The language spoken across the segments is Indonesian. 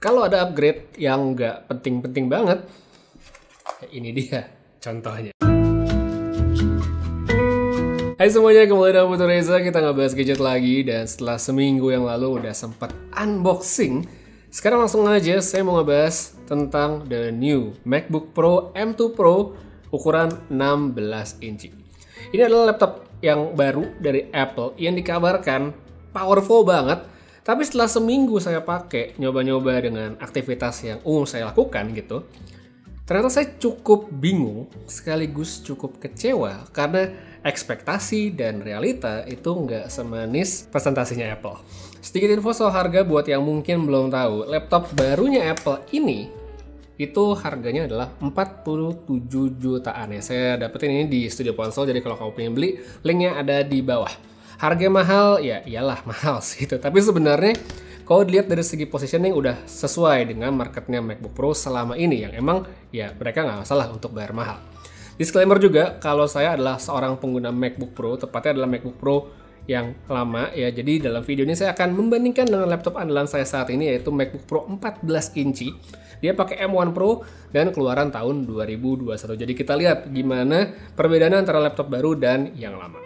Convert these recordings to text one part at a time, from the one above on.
Kalau ada upgrade yang nggak penting-penting banget, ini dia contohnya. Hai semuanya, kembali dengan Putu Reza. Kita ngebahas gadget lagi. Dan setelah seminggu yang lalu udah sempat unboxing, sekarang langsung aja saya mau ngebahas tentang the new MacBook Pro M2 Pro ukuran 16 inci. Ini adalah laptop yang baru dari Apple yang dikabarkan powerful banget. Tapi setelah seminggu saya pakai, nyoba-nyoba dengan aktivitas yang umum saya lakukan gitu, ternyata saya cukup bingung sekaligus cukup kecewa karena ekspektasi dan realita itu nggak semanis presentasinya Apple. Sedikit info soal harga buat yang mungkin belum tahu, laptop barunya Apple ini itu harganya adalah 47 jutaan ya. Saya dapetin ini di Studio Ponsel, jadi kalau kamu pengen beli, linknya ada di bawah. Harga mahal, ya iyalah mahal sih itu. Tapi sebenarnya kalau dilihat dari segi positioning udah sesuai dengan marketnya MacBook Pro selama ini, yang emang ya mereka nggak masalah untuk bayar mahal. Disclaimer juga, kalau saya adalah seorang pengguna MacBook Pro, tepatnya adalah MacBook Pro yang lama ya. Jadi dalam video ini saya akan membandingkan dengan laptop andalan saya saat ini, yaitu MacBook Pro 14 inci. Dia pakai M1 Pro dan keluaran tahun 2021. Jadi kita lihat gimana perbedaannya antara laptop baru dan yang lama.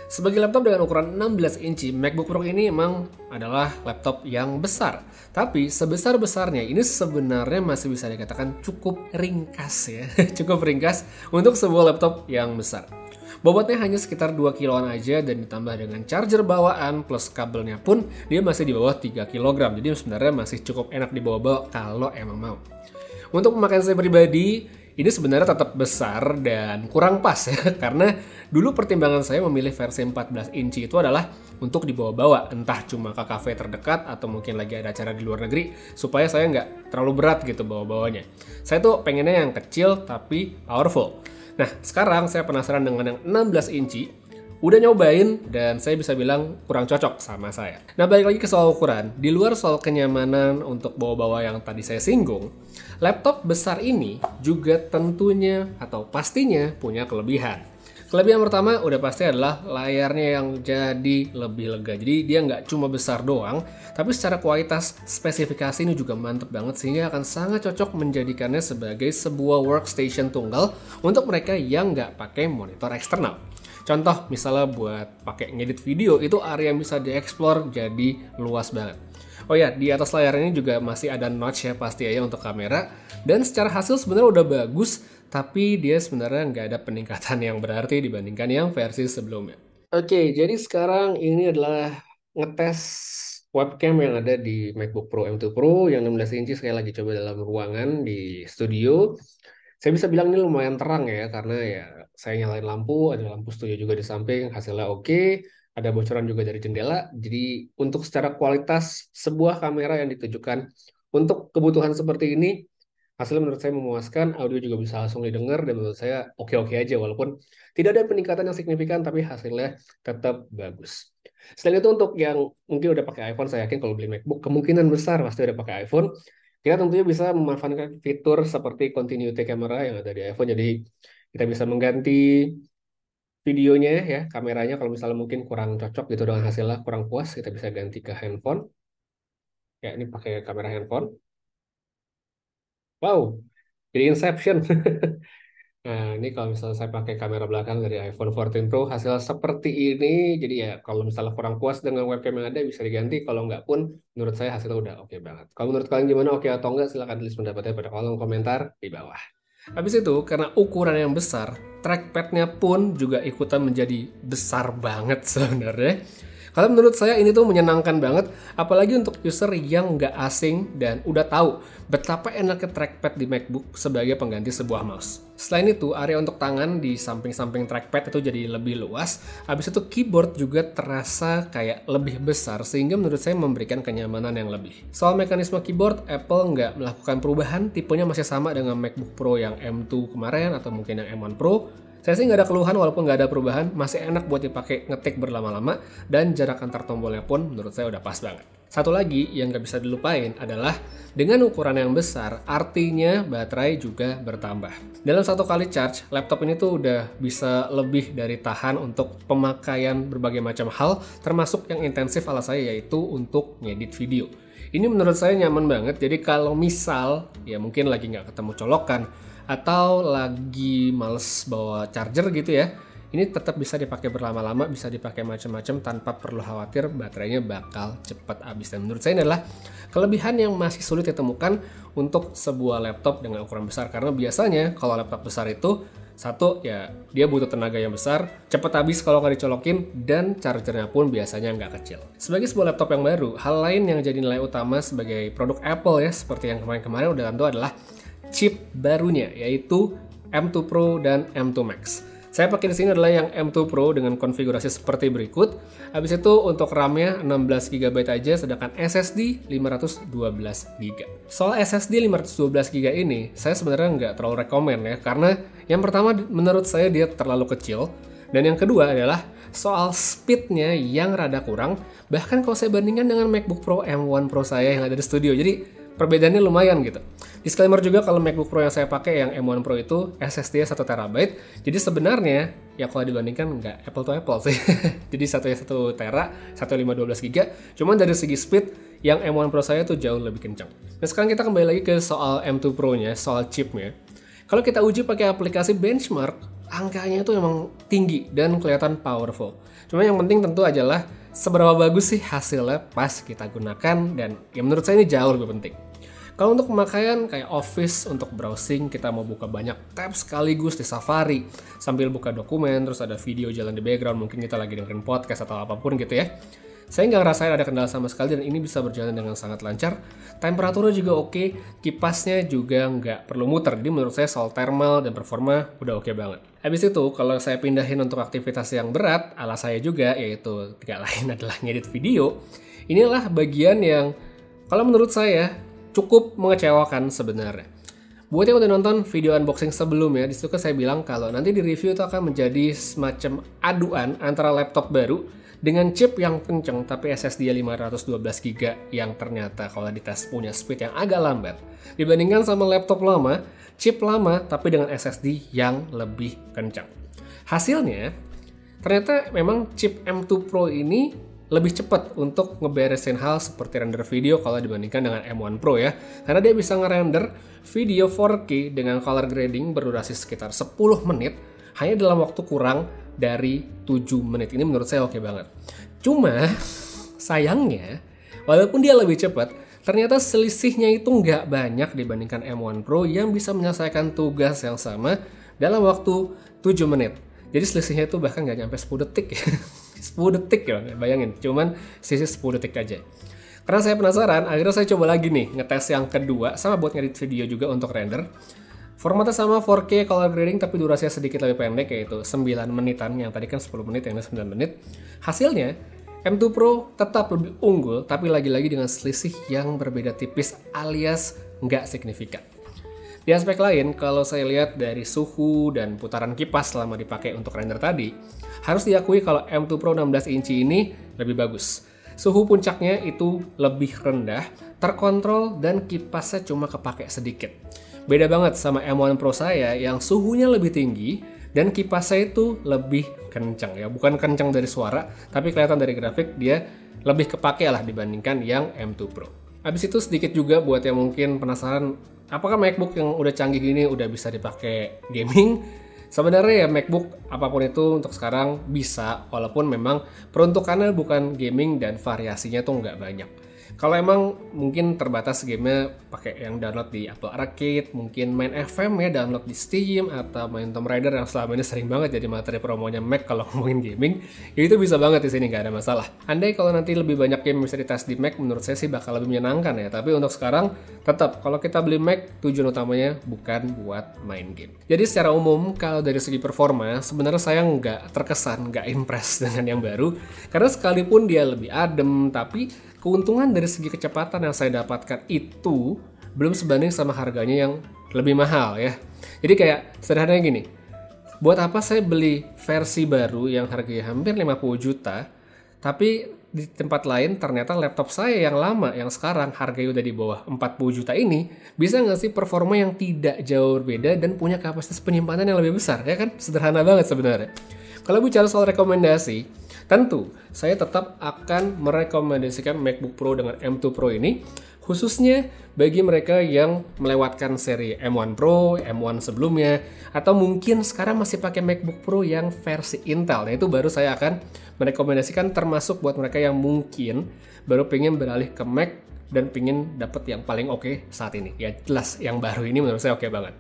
Sebagai laptop dengan ukuran 16 inci, MacBook Pro ini memang adalah laptop yang besar. Tapi sebesar-besarnya ini sebenarnya masih bisa dikatakan cukup ringkas ya. Cukup ringkas untuk sebuah laptop yang besar. Bobotnya hanya sekitar 2 kiloan aja, dan ditambah dengan charger bawaan plus kabelnya pun dia masih di bawah 3 kg. Jadi sebenarnya masih cukup enak dibawa-bawa kalau emang mau. Untuk pemakaian saya pribadi, ini sebenarnya tetap besar dan kurang pas ya, karena dulu pertimbangan saya memilih versi 14 inci itu adalah untuk dibawa-bawa, entah cuma ke kafe terdekat atau mungkin lagi ada acara di luar negeri, supaya saya nggak terlalu berat gitu bawa-bawanya. Saya tuh pengennya yang kecil tapi powerful. Nah, sekarang saya penasaran dengan yang 16 inci. Udah nyobain dan saya bisa bilang kurang cocok sama saya. Nah, balik lagi ke soal ukuran. Di luar soal kenyamanan untuk bawa-bawa yang tadi saya singgung, laptop besar ini juga tentunya atau pastinya punya kelebihan. Kelebihan pertama udah pasti adalah layarnya yang jadi lebih lega. Jadi dia nggak cuma besar doang, tapi secara kualitas spesifikasi ini juga mantep banget, sehingga akan sangat cocok menjadikannya sebagai sebuah workstation tunggal untuk mereka yang nggak pakai monitor eksternal. Contoh misalnya buat pakai ngedit video, itu area yang bisa dieksplor jadi luas banget. Oh ya, di atas layar ini juga masih ada notch ya pasti ya untuk kamera. Dan secara hasil sebenarnya udah bagus, tapi dia sebenarnya nggak ada peningkatan yang berarti dibandingkan yang versi sebelumnya. Oke, jadi sekarang ini adalah ngetes webcam yang ada di MacBook Pro M2 Pro yang 16 inci. Sekali lagi coba dalam ruangan di studio. Saya bisa bilang ini lumayan terang ya, karena ya saya nyalain lampu, ada lampu studio juga di samping, hasilnya oke, ada bocoran juga dari jendela. Jadi untuk secara kualitas sebuah kamera yang ditujukan untuk kebutuhan seperti ini, hasilnya menurut saya memuaskan, audio juga bisa langsung didengar, dan menurut saya oke-oke aja, walaupun tidak ada peningkatan yang signifikan, tapi hasilnya tetap bagus. Selain itu, untuk yang mungkin udah pakai iPhone, saya yakin kalau beli MacBook kemungkinan besar pasti udah pakai iPhone. Kita tentunya bisa memanfaatkan fitur seperti continuity camera yang ada di iPhone. Jadi kita bisa mengganti videonya ya, kameranya kalau misalnya mungkin kurang cocok gitu dengan hasilnya, kurang puas, kita bisa ganti ke handphone. Ya, ini pakai kamera handphone. Wow, jadi Inception. Nah, ini kalau misalnya saya pakai kamera belakang dari iPhone 14 Pro, hasil seperti ini. Jadi ya, kalau misalnya kurang puas dengan webcam yang ada, bisa diganti. Kalau nggak pun, menurut saya hasilnya udah oke banget. Kalau menurut kalian gimana, oke atau nggak, silahkan tulis pendapatnya pada kolom komentar di bawah. Habis itu, karena ukuran yang besar, trackpadnya pun juga ikutan menjadi besar banget sebenarnya. Kalau menurut saya ini tuh menyenangkan banget, apalagi untuk user yang nggak asing dan udah tahu betapa enaknya trackpad di MacBook sebagai pengganti sebuah mouse. Selain itu, area untuk tangan di samping-samping trackpad itu jadi lebih luas. Habis itu keyboard juga terasa kayak lebih besar, sehingga menurut saya memberikan kenyamanan yang lebih. Soal mekanisme keyboard, Apple nggak melakukan perubahan, tipenya masih sama dengan MacBook Pro yang M2 kemarin atau mungkin yang M1 Pro. Saya sih nggak ada keluhan, walaupun nggak ada perubahan, masih enak buat dipakai ngetik berlama-lama, dan jarak antar tombolnya pun menurut saya udah pas banget. Satu lagi yang nggak bisa dilupain adalah dengan ukuran yang besar, artinya baterai juga bertambah. Dalam satu kali charge, laptop ini tuh udah bisa lebih dari tahan untuk pemakaian berbagai macam hal, termasuk yang intensif ala saya, yaitu untuk ngedit video. Ini menurut saya nyaman banget, jadi kalau misal ya mungkin lagi nggak ketemu colokan atau lagi males bawa charger gitu ya, ini tetap bisa dipakai berlama-lama, bisa dipakai macam-macam tanpa perlu khawatir baterainya bakal cepat habis. Dan menurut saya ini adalah kelebihan yang masih sulit ditemukan untuk sebuah laptop dengan ukuran besar, karena biasanya kalau laptop besar itu satu ya dia butuh tenaga yang besar, cepat habis kalau nggak dicolokin, dan chargernya pun biasanya nggak kecil. Sebagai sebuah laptop yang baru, hal lain yang jadi nilai utama sebagai produk Apple ya, seperti yang kemarin-kemarin udah tentu adalah chip barunya, yaitu M2 Pro dan M2 Max. Saya pakai di sini adalah yang M2 Pro dengan konfigurasi seperti berikut. Habis itu untuk RAM-nya 16GB aja, sedangkan SSD 512GB. Soal SSD 512GB ini, saya sebenarnya nggak terlalu rekomen ya, karena yang pertama menurut saya dia terlalu kecil, dan yang kedua adalah soal speednya yang rada kurang, bahkan kalau saya bandingkan dengan MacBook Pro M1 Pro saya yang ada di studio. Jadi perbedaannya lumayan gitu. Disclaimer juga kalau MacBook Pro yang saya pakai yang M1 Pro itu SSD-nya 1TB. Jadi sebenarnya ya kalau dibandingkan nggak apple to apple sih. Jadi satunya 1TB, satu 512GB. Cuman dari segi speed yang M1 Pro saya tuh jauh lebih kencang. Nah sekarang kita kembali lagi ke soal M2 Pro-nya, soal chipnya. Kalau kita uji pakai aplikasi benchmark, angkanya itu emang tinggi dan kelihatan powerful. Cuma yang penting tentu adalah seberapa bagus sih hasilnya pas kita gunakan, dan ya menurut saya ini jauh lebih penting. Kalau untuk pemakaian kayak Office, untuk browsing, kita mau buka banyak tab sekaligus di Safari sambil buka dokumen, terus ada video jalan di background, mungkin kita lagi dengerin podcast atau apapun gitu ya. Saya nggak ngerasain ada kendala sama sekali dan ini bisa berjalan dengan sangat lancar. Temperaturnya juga oke, kipasnya juga nggak perlu muter. Jadi menurut saya soal thermal dan performa udah oke banget. Habis itu kalau saya pindahin untuk aktivitas yang berat, ala saya juga, yaitu tidak lain adalah ngedit video. Inilah bagian yang kalau menurut saya cukup mengecewakan sebenarnya. Buat yang udah nonton video unboxing sebelumnya, disitu kan saya bilang kalau nanti di review itu akan menjadi semacam aduan antara laptop baru dengan chip yang kenceng tapi SSD 512GB yang ternyata kalau dites punya speed yang agak lambat dibandingkan sama laptop lama, chip lama tapi dengan SSD yang lebih kencang. Hasilnya ternyata memang chip M2 Pro ini lebih cepat untuk ngeberesin hal seperti render video kalau dibandingkan dengan M1 Pro ya, karena dia bisa ngerender video 4K dengan color grading berdurasi sekitar 10 menit hanya dalam waktu kurang dari 7 menit. Ini menurut saya oke banget. Cuma sayangnya walaupun dia lebih cepat, ternyata selisihnya itu nggak banyak dibandingkan M1 Pro yang bisa menyelesaikan tugas yang sama dalam waktu 7 menit. Jadi selisihnya itu bahkan nggak nyampe 10 detik. 10 detik ya, bayangin. Cuman selisih 10 detik aja. Karena saya penasaran, akhirnya saya coba lagi nih ngetes yang kedua, sama buat ngedit video juga untuk render. Formatnya sama 4K color grading tapi durasinya sedikit lebih pendek, yaitu 9 menitan, yang tadi kan 10 menit, yang ini 9 menit. Hasilnya M2 Pro tetap lebih unggul tapi lagi-lagi dengan selisih yang berbeda tipis alias nggak signifikan. Di aspek lain, kalau saya lihat dari suhu dan putaran kipas selama dipakai untuk render tadi, harus diakui kalau M2 Pro 16 inci ini lebih bagus. Suhu puncaknya itu lebih rendah, terkontrol, dan kipasnya cuma kepake sedikit. Beda banget sama M1 Pro saya yang suhunya lebih tinggi dan kipasnya itu lebih kencang ya. Bukan kencang dari suara, tapi kelihatan dari grafik dia lebih kepake lah dibandingkan yang M2 Pro. Habis itu sedikit juga buat yang mungkin penasaran, apakah MacBook yang udah canggih gini udah bisa dipakai gaming? Sebenarnya ya MacBook apapun itu untuk sekarang bisa, walaupun memang peruntukannya bukan gaming dan variasinya tuh nggak banyak. Kalau emang mungkin terbatas gamenya pakai yang download di Apple Arcade, mungkin main FM ya download di Steam, atau main Tomb Raider yang selama ini sering banget jadi materi promonya Mac kalau ngomongin gaming, ya itu bisa banget di sini, nggak ada masalah. Andai kalau nanti lebih banyak game bisa dites di Mac, menurut saya sih bakal lebih menyenangkan ya. Tapi untuk sekarang tetap kalau kita beli Mac, tujuan utamanya bukan buat main game. Jadi secara umum kalau dari segi performa sebenarnya saya nggak terkesan, nggak impress dengan yang baru, karena sekalipun dia lebih adem, tapi keuntungan dari segi kecepatan yang saya dapatkan itu belum sebanding sama harganya yang lebih mahal ya. Jadi kayak sederhananya gini, buat apa saya beli versi baru yang harganya hampir 50 juta, tapi di tempat lain ternyata laptop saya yang lama, yang sekarang harganya udah di bawah 40 juta ini, bisa nggak sih performa yang tidak jauh berbeda dan punya kapasitas penyimpanan yang lebih besar, ya kan? Sederhana banget sebenarnya. Kalau bicara soal rekomendasi, Tentu, saya tetap akan merekomendasikan MacBook Pro dengan M2 Pro ini, khususnya bagi mereka yang melewatkan seri M1 Pro, M1 sebelumnya, atau mungkin sekarang masih pakai MacBook Pro yang versi Intel. Nah, itu baru saya akan merekomendasikan, termasuk buat mereka yang mungkin baru pengen beralih ke Mac dan pengen dapet yang paling oke saat ini. Ya jelas, yang baru ini menurut saya oke banget.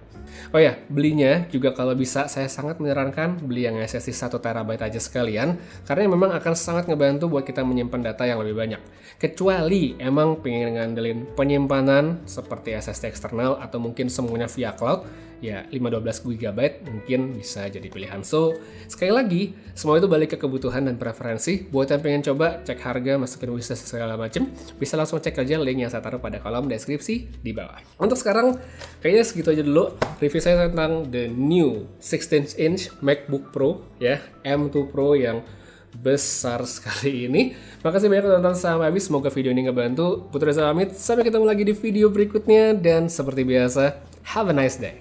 Oh ya, belinya juga kalau bisa saya sangat menyarankan beli yang SSD 1 TB aja sekalian, karena memang akan sangat ngebantu buat kita menyimpan data yang lebih banyak. Kecuali emang pengen ngandelin penyimpanan seperti SSD eksternal atau mungkin semuanya via cloud, ya 512 GB mungkin bisa jadi pilihan. So, sekali lagi, semua itu balik ke kebutuhan dan preferensi. Buat yang pengen coba, cek harga, masukin wishlist segala macem, bisa langsung cek aja link yang saya taruh pada kolom deskripsi di bawah. Untuk sekarang, kayaknya segitu aja dulu review saya tentang the new 16-inch MacBook Pro, ya, M2 Pro yang besar sekali ini. Makasih banyak udah nonton sampai habis. Semoga video ini ngebantu. Putra Reza pamit. Sampai ketemu lagi di video berikutnya. Dan seperti biasa, have a nice day.